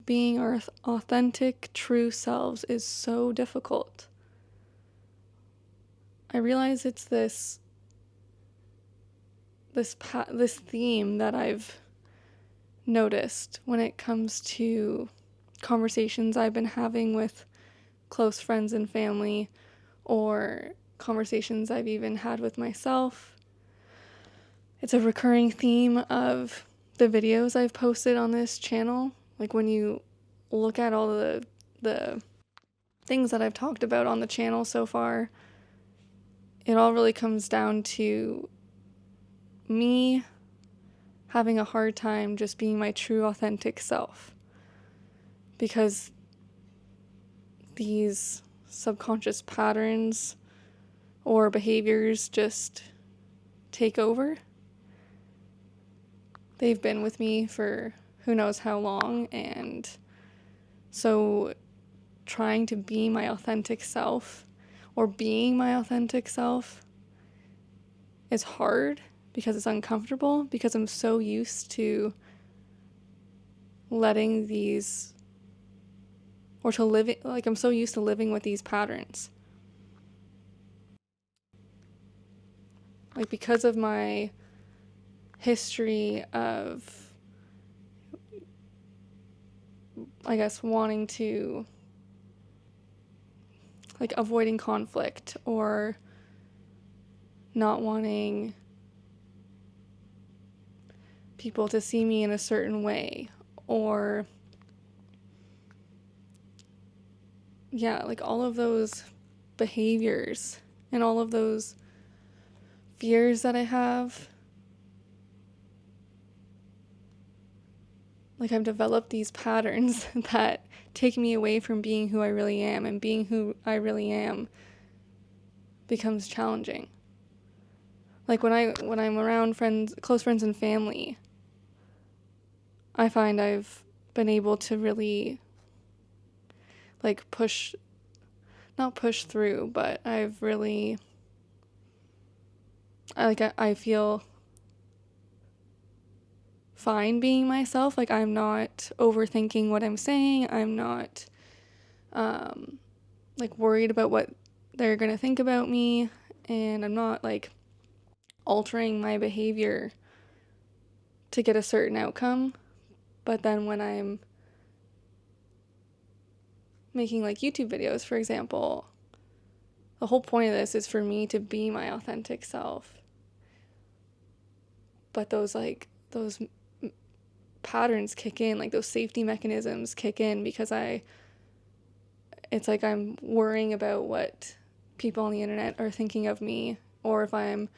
being our authentic, true selves is so difficult. I realize it's this theme that I've noticed when it comes to conversations I've been having with close friends and family, or conversations I've even had with myself. It's a recurring theme of the videos I've posted on this channel. Like when you look at all the things that I've talked about on the channel so far, it all really comes down to me having a hard time just being my true authentic self, because these subconscious patterns or behaviors just take over. They've been with me for who knows how long, and so trying to be my authentic self, or being my authentic self, is hard because it's uncomfortable, because I'm so used to letting these, or to live, like I'm so used to living with these patterns. Like because of my history of, I guess, wanting to, like, avoiding conflict, or not wanting people to see me in a certain way, or yeah, like all of those behaviors and all of those fears that I have. Like I've developed these patterns that take me away from being who I really am, and being who I really am becomes challenging. Like when I'm around friends, close friends and family, I find I've been able to really like not push through, but I've really, I feel fine being myself. Like I'm not overthinking what I'm saying. I'm not like worried about what they're gonna think about me, and I'm not like altering my behavior to get a certain outcome. But then when I'm making like YouTube videos, for example, the whole point of this is for me to be my authentic self. But those patterns kick in, like those safety mechanisms kick in, because it's like I'm worrying about what people on the internet are thinking of me, or if I'm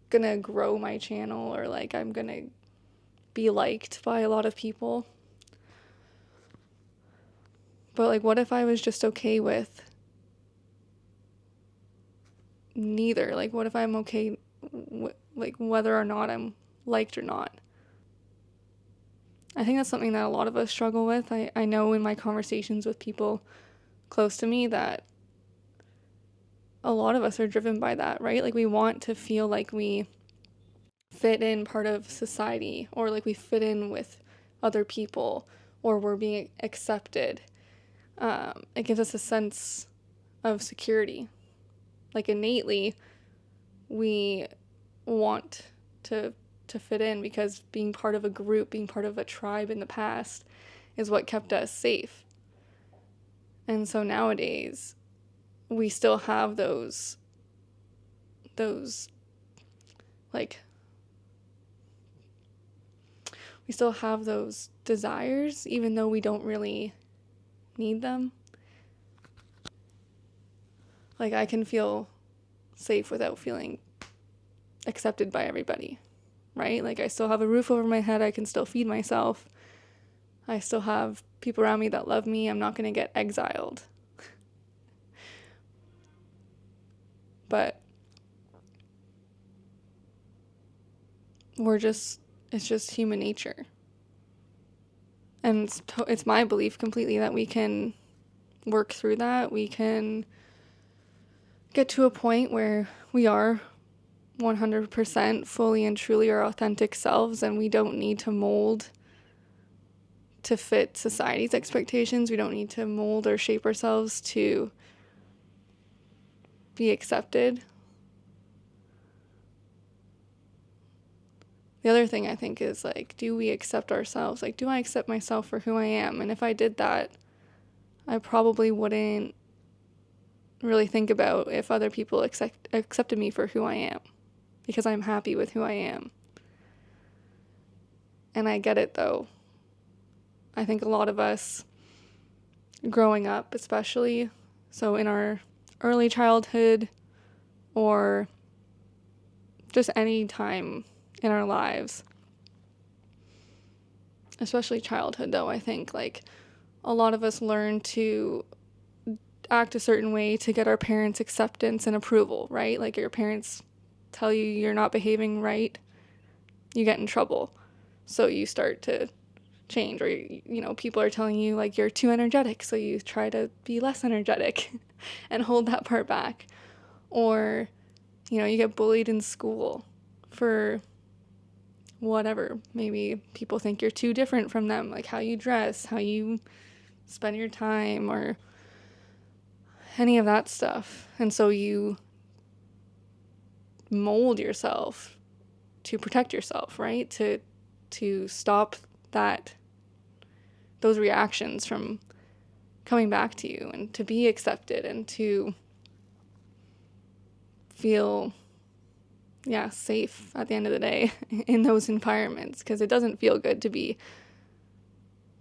gonna grow my channel, or like I'm gonna be liked by a lot of people. But like, what if I was just okay with neither? Like, what if I'm okay like whether or not I'm liked or not? I think that's something that a lot of us struggle with. I know in my conversations with people close to me that a lot of us are driven by that, right? Like we want to feel like we fit in part of society, or like we fit in with other people, or we're being accepted. It gives us a sense of security. Like innately, we want to fit in, because being part of a group, being part of a tribe in the past is what kept us safe. And so nowadays, we still have those like, we still have those desires, even though we don't really need them. Like I can feel safe without feeling accepted by everybody, right? Like I still have a roof over my head, I can still feed myself, I still have people around me that love me, I'm not going to get exiled. But it's just human nature. And it's my belief completely that we can work through that. We can get to a point where we are 100% fully and truly our authentic selves, and we don't need to mold to fit society's expectations. We don't need to mold or shape ourselves to be accepted. The other thing I think is, like, do we accept ourselves? Like, do I accept myself for who I am? And if I did that, I probably wouldn't really think about if other people accepted me for who I am, because I'm happy with who I am. And I get it, though. I think a lot of us growing up, especially, so in our early childhood or just any time in our lives, especially childhood, though, I think, like, a lot of us learn to act a certain way to get our parents' acceptance and approval, right? Like, your parents tell you you're not behaving right, you get in trouble. So you start to change, or, people are telling you, like, you're too energetic, so you try to be less energetic and hold that part back. Or, you get bullied in school for whatever. Maybe people think you're too different from them, like how you dress, how you spend your time, or any of that stuff. And so you mold yourself to protect yourself, right? To stop those reactions from coming back to you, and to be accepted, and to feel safe at the end of the day in those environments, because it doesn't feel good to be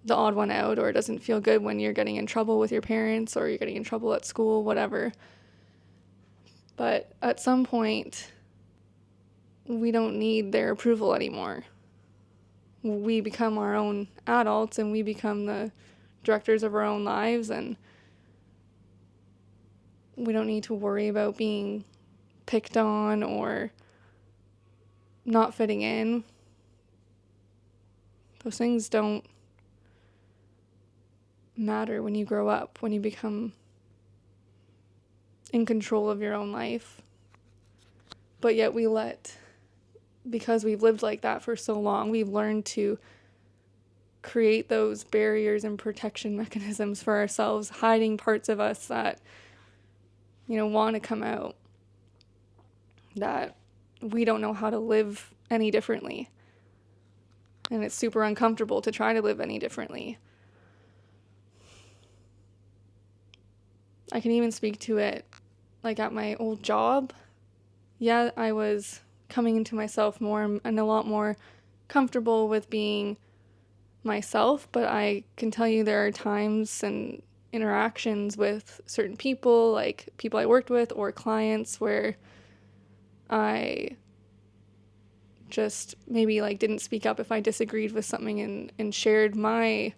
the odd one out, or it doesn't feel good when you're getting in trouble with your parents, or you're getting in trouble at school, whatever. But at some point, we don't need their approval anymore. We become our own adults, and we become the directors of our own lives, and we don't need to worry about being picked on or not fitting in. Those things don't matter when you grow up, when you become in control of your own life. But yet because we've lived like that for so long, we've learned to create those barriers and protection mechanisms for ourselves, hiding parts of us that, want to come out, that we don't know how to live any differently. And it's super uncomfortable to try to live any differently. I can even speak to it, like, at my old job. Yeah, I was coming into myself more and a lot more comfortable with being myself, but I can tell you there are times and interactions with certain people, like people I worked with or clients, where I just maybe, like, didn't speak up if I disagreed with something and shared my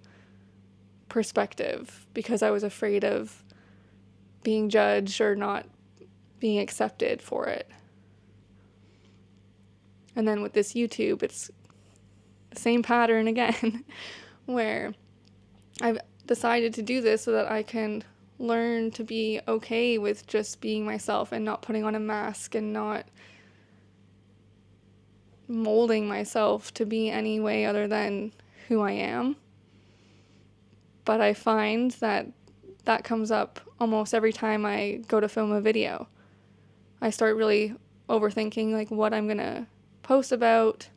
perspective, because I was afraid of being judged or not being accepted for it. And then with this YouTube, it's the same pattern again, where I've decided to do this so that I can learn to be okay with just being myself and not putting on a mask and not molding myself to be any way other than who I am. But I find that comes up almost every time I go to film a video. I start really overthinking, like, what I'm gonna post about,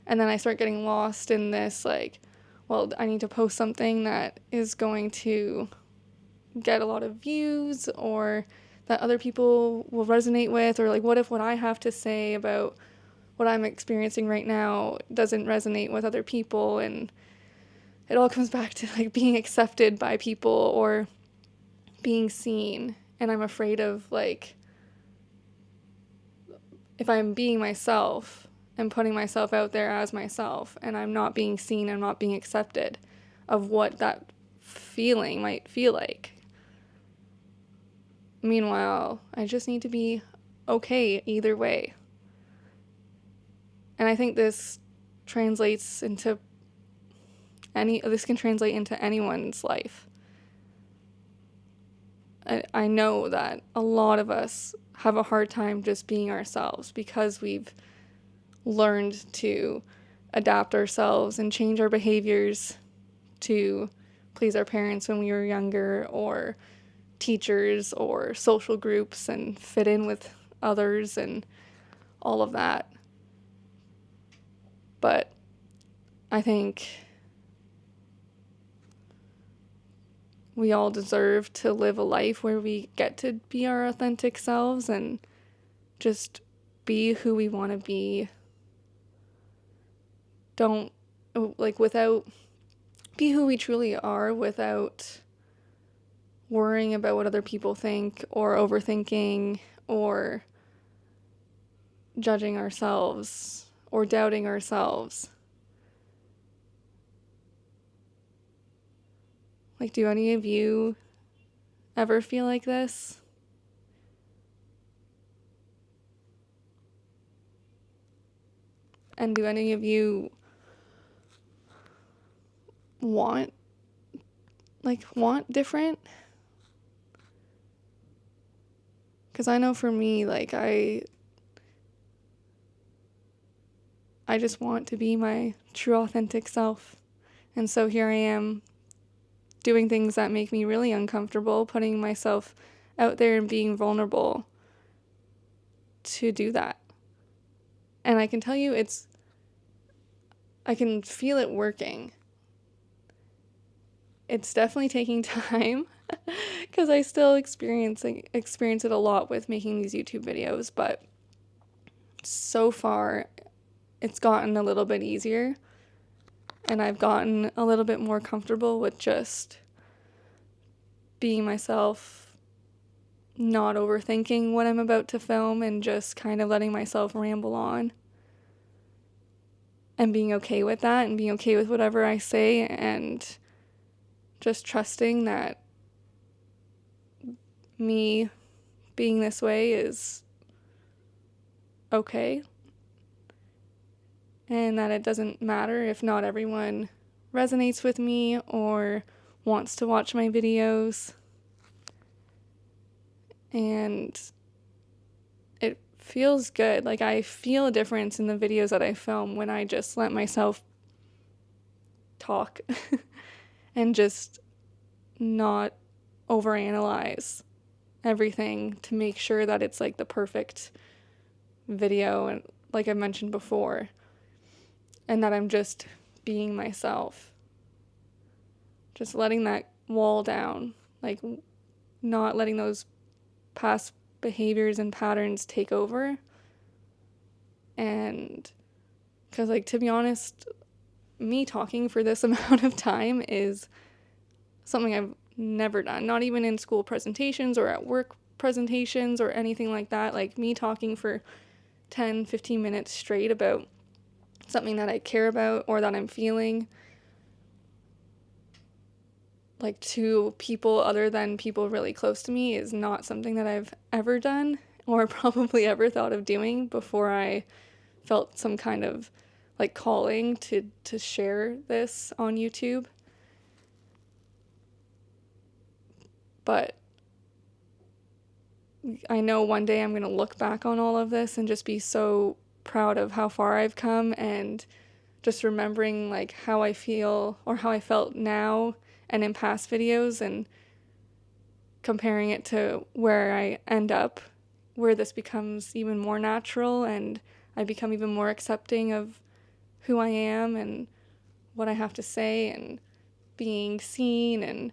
and then I start getting lost in this, like, well, I need to post something that is going to get a lot of views, or that other people will resonate with, or, like, what if what I have to say about what I'm experiencing right now doesn't resonate with other people? And it all comes back to, like, being accepted by people or being seen. And I'm afraid of, like, if I'm being myself and putting myself out there as myself, and I'm not being seen, I'm not being accepted, of what that feeling might feel like. Meanwhile, I just need to be okay either way. And I think this can translate into anyone's life. I know that a lot of us have a hard time just being ourselves, because we've learned to adapt ourselves and change our behaviors to please our parents when we were younger, or teachers, or social groups, and fit in with others and all of that. But I think we all deserve to live a life where we get to be our authentic selves and just be who we want to be. Don't, like, without, be who we truly are without worrying about what other people think, or overthinking, or judging ourselves, or doubting ourselves. Like, do any of you ever feel like this? And do any of you want different? Because I know for me, like, I just want to be my true authentic self. And so here I am doing things that make me really uncomfortable, putting myself out there and being vulnerable to do that. And I can tell you I can feel it working. It's definitely taking time because I still experience it a lot with making these YouTube videos, but so far it's gotten a little bit easier, and I've gotten a little bit more comfortable with just being myself, not overthinking what I'm about to film, and just kind of letting myself ramble on. And being okay with that, and being okay with whatever I say, and just trusting that me being this way is okay. And that it doesn't matter if not everyone resonates with me or wants to watch my videos. And it feels good. Like, I feel a difference in the videos that I film when I just let myself talk and just not overanalyze everything to make sure that it's like the perfect video, and like I mentioned before, and that I'm just being myself. Just letting that wall down, like not letting those past behaviors and patterns take over. And because, like, to be honest, me talking for this amount of time is something I've never done, not even in school presentations or at work presentations or anything like that. Like, me talking for 10-15 minutes straight about something that I care about or that I'm feeling, like, to people other than people really close to me, is not something that I've ever done or probably ever thought of doing before I felt some kind of like calling to share this on YouTube. But I know one day I'm going to look back on all of this and just be so proud of how far I've come, and just remembering like how I feel or how I felt now and in past videos, and comparing it to where I end up, where this becomes even more natural and I become even more accepting of who I am and what I have to say, and being seen, and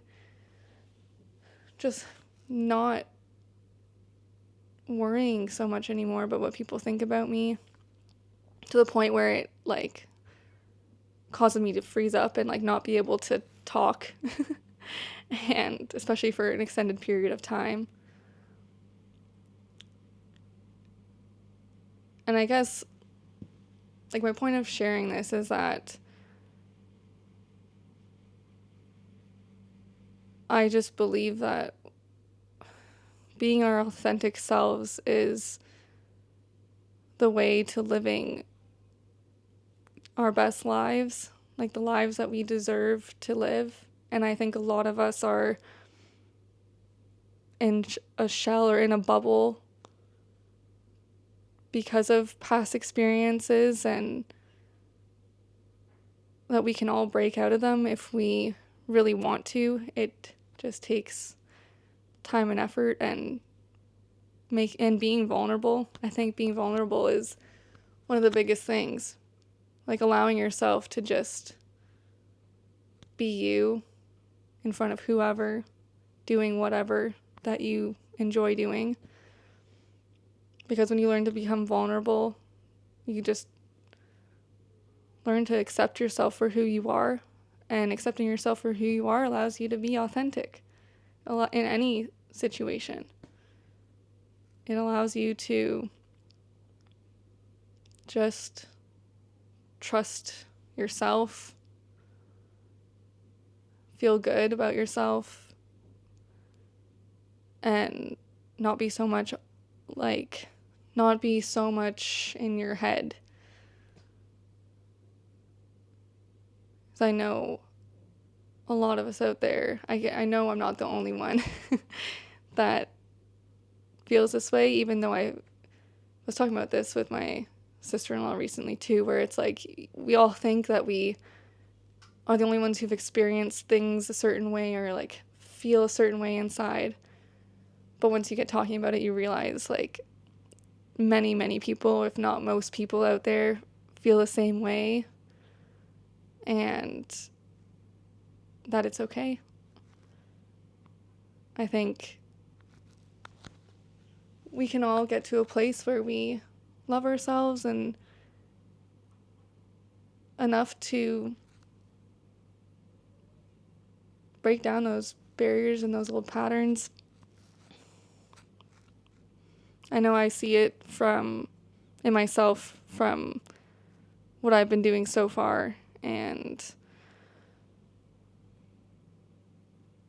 just not worrying so much anymore about what people think about me, to the point where it like causes me to freeze up and like not be able to talk and especially for an extended period of time. And I guess like my point of sharing this is that I just believe that being our authentic selves is the way to living our best lives, like the lives that we deserve to live. And I think a lot of us are in a shell or in a bubble because of past experiences and that we can all break out of them if we really want to. It just takes time and effort and being vulnerable. I think being vulnerable is one of the biggest things. Like allowing yourself to just be you in front of whoever, doing whatever that you enjoy doing. Because when you learn to become vulnerable, you just learn to accept yourself for who you are. And accepting yourself for who you are allows you to be authentic in any situation. It allows you to just trust yourself, feel good about yourself, and not be so much in your head. Because I know a lot of us out there, I know I'm not the only one that feels this way, even though I was talking about this with my sister-in-law recently too, where it's like we all think that we are the only ones who've experienced things a certain way or like feel a certain way inside. But once you get talking about it, you realize like many people, if not most people out there, feel the same way, and that it's okay. I think we can all get to a place where we love ourselves and enough to break down those barriers and those old patterns. I know I see it in myself from what I've been doing so far, and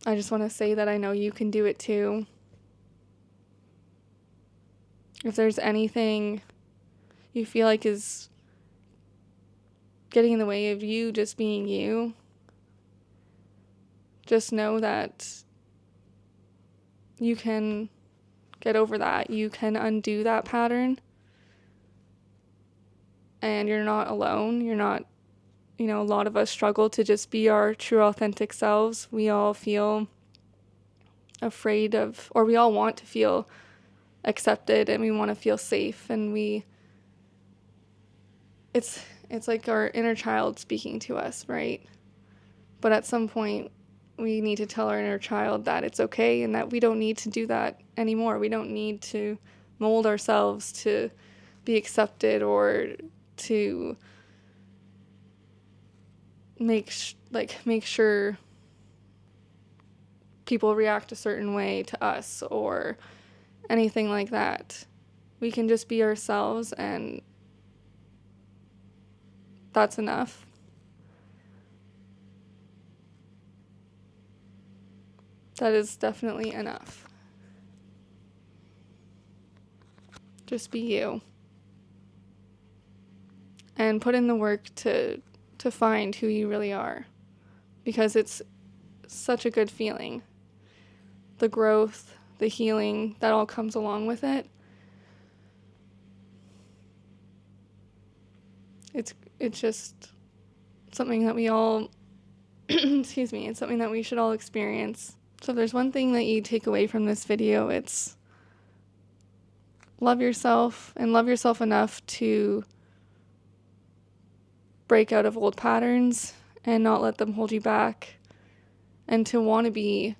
I just want to say that I know you can do it too. If there's anything you feel like is getting in the way of you just being you, just know that you can get over that. You can undo that pattern. And you're not alone. You're not, a lot of us struggle to just be our true authentic selves. We all feel afraid of, or we all want to feel accepted, and we want to feel safe, and it's like our inner child speaking to us, right? But at some point we need to tell our inner child that it's okay and that we don't need to do that anymore. We don't need to mold ourselves to be accepted or to make sure people react a certain way to us or anything like that. We can just be ourselves, and that's enough. That is definitely enough. Just be you. And put in the work to find who you really are. Because it's such a good feeling. The growth, the healing, that all comes along with it. It's just something that we all, it's something that we should all experience. So if there's one thing that you take away from this video, it's love yourself, and love yourself enough to break out of old patterns and not let them hold you back, and to want to be,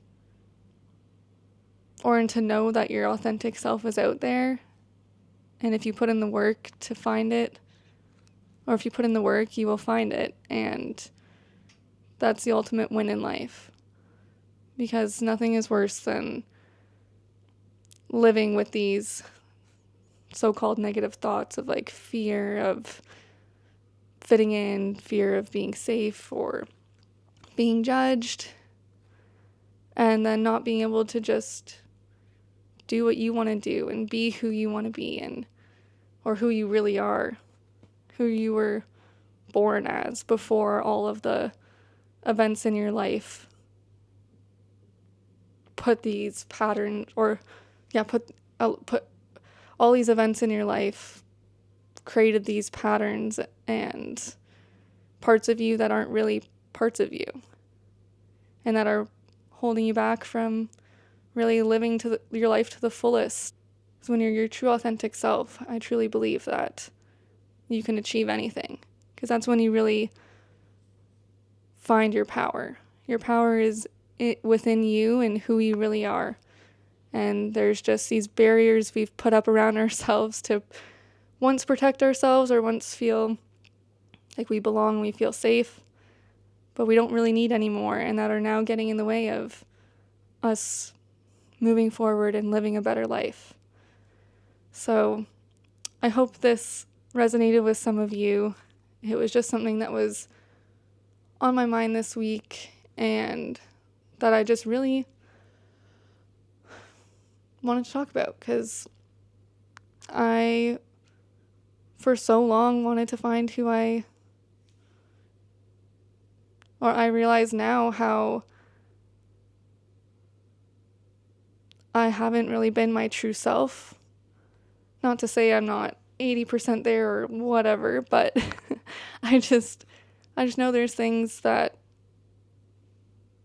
and to know that your authentic self is out there. And if you put in the work to find it, or if you put in the work, you will find it. And that's the ultimate win in life. Because nothing is worse than living with these so-called negative thoughts of like fear of fitting in, fear of being safe or being judged, and then not being able to just do what you want to do and be who you want to be, or who you really are, who you were born as before all of the events in your life put these patterns, put all these events in your life created these patterns and parts of you that aren't really parts of you and that are holding you back from really living your life to the fullest. So when you're your true authentic self, I truly believe that you can achieve anything, because that's when you really find your power. Your power is within you and who you really are. And there's just these barriers we've put up around ourselves to once protect ourselves or once feel like we belong, we feel safe, but we don't really need anymore, and that are now getting in the way of us moving forward and living a better life. So I hope this resonated with some of you. It was just something that was on my mind this week and that I just really wanted to talk about, because I, for so long, wanted to find who I realize now how I haven't really been my true self. Not to say I'm not 80% there or whatever, but I just know there's things that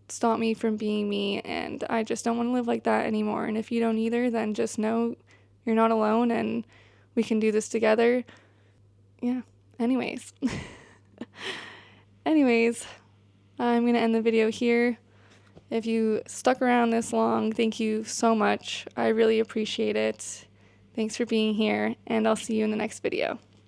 stop me from being me, and I just don't want to live like that anymore. And if you don't either, then just know you're not alone and we can do this together. Yeah. Anyways, I'm going to end the video here. If you stuck around this long, thank you so much. I really appreciate it. Thanks for being here, and I'll see you in the next video.